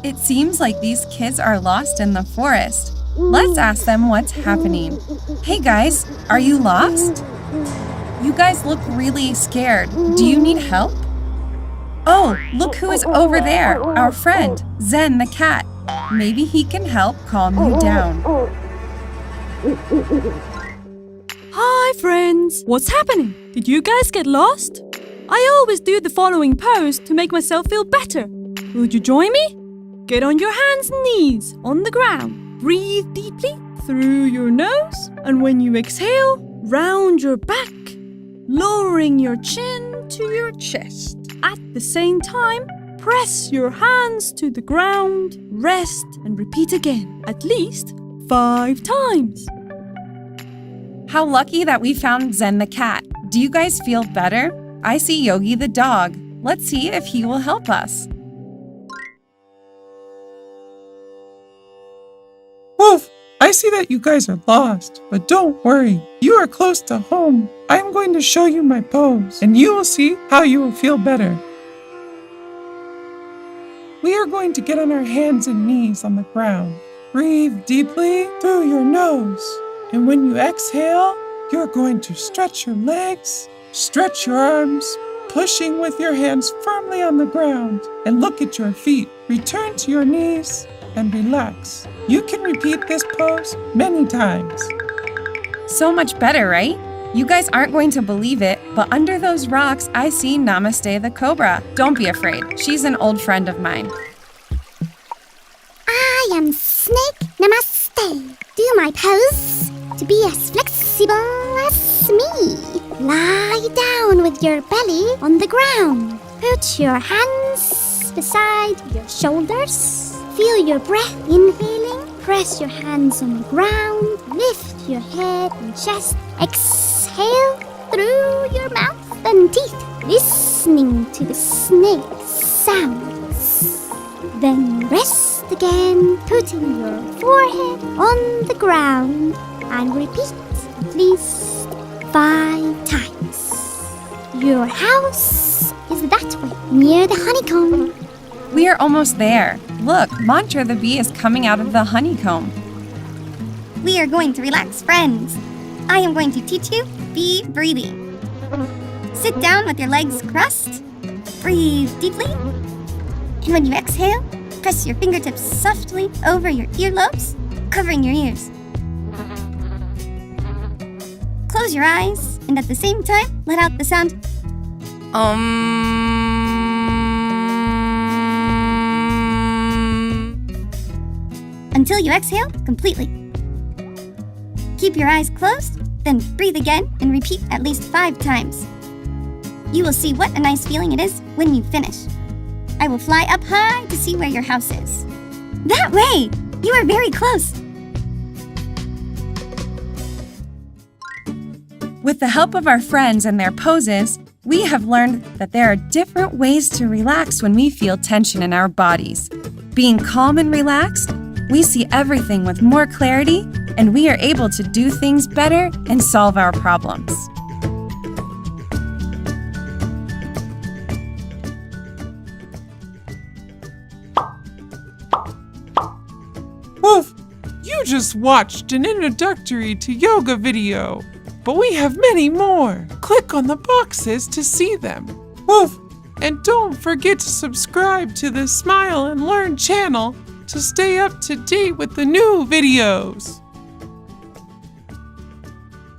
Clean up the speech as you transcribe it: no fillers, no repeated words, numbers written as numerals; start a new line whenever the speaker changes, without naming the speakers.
It seems like these kids are lost in the forest. Let's ask them what's happening. Hey guys, are you lost? You guys look really scared. Do you need help? Oh, look who is over there, our friend, Zen the cat. Maybe he can help calm you down.
Hi friends, what's happening? Did you guys get lost? I always do the following pose to make myself feel better. Will you join me? Get on your hands and knees on the ground. Breathe deeply through your nose, and when you exhale, round your back, lowering your chin to your chest. At the same time, press your hands to the ground, rest, and repeat again, at least 5 times.
How lucky that we found Zen the cat. Do you guys feel better? I see Yogi the dog. Let's see if he will help us.
Woof! I see that you guys are lost, but don't worry. You are close to home. I am going to show you my pose, and you will see how you will feel better. We are going to get on our hands and knees on the ground. Breathe deeply through your nose. And when you exhale, you're going to stretch your legs, stretch your arms, pushing with your hands firmly on the ground, and look at your feet. Return to your knees and relax. You can repeat this pose many times.
So much better, right? You guys aren't going to believe it, but under those rocks, I see Namaste the cobra. Don't be afraid. She's an old friend of mine.
I am Snake Namaste. Do my pose to be as flexible as me. Lie down with your belly on the ground. Put your hands beside your shoulders. Feel your breath inhaling. Press your hands on the ground. Lift your head and chest. Exhale through your mouth and teeth. Listening to the snake sounds. Then rest again, putting your forehead on the ground. And repeat at least 5 times. Your house is that way, near the honeycomb.
We are almost there. Look, Mantra the bee is coming out of the honeycomb.
We are going to relax, friends. I am going to teach you bee breathing. Sit down with your legs crossed. Breathe deeply. And when you exhale, press your fingertips softly over your earlobes, covering your ears. Close your eyes, and at the same time, let out the sound until you exhale completely. Keep your eyes closed, then breathe again and repeat at least 5 times. You will see what a nice feeling it is when you finish. I will fly up high to see where your house is. That way! You are very close.
With the help of our friends and their poses, we have learned that there are different ways to relax when we feel tension in our bodies. Being calm and relaxed, we see everything with more clarity, and we are able to do things better and solve our problems.
Woof! You just watched an introductory to yoga video, but we have many more. Click on the boxes to see them. Woof! And don't forget to subscribe to the Smile and Learn channel to stay up to date with the new videos.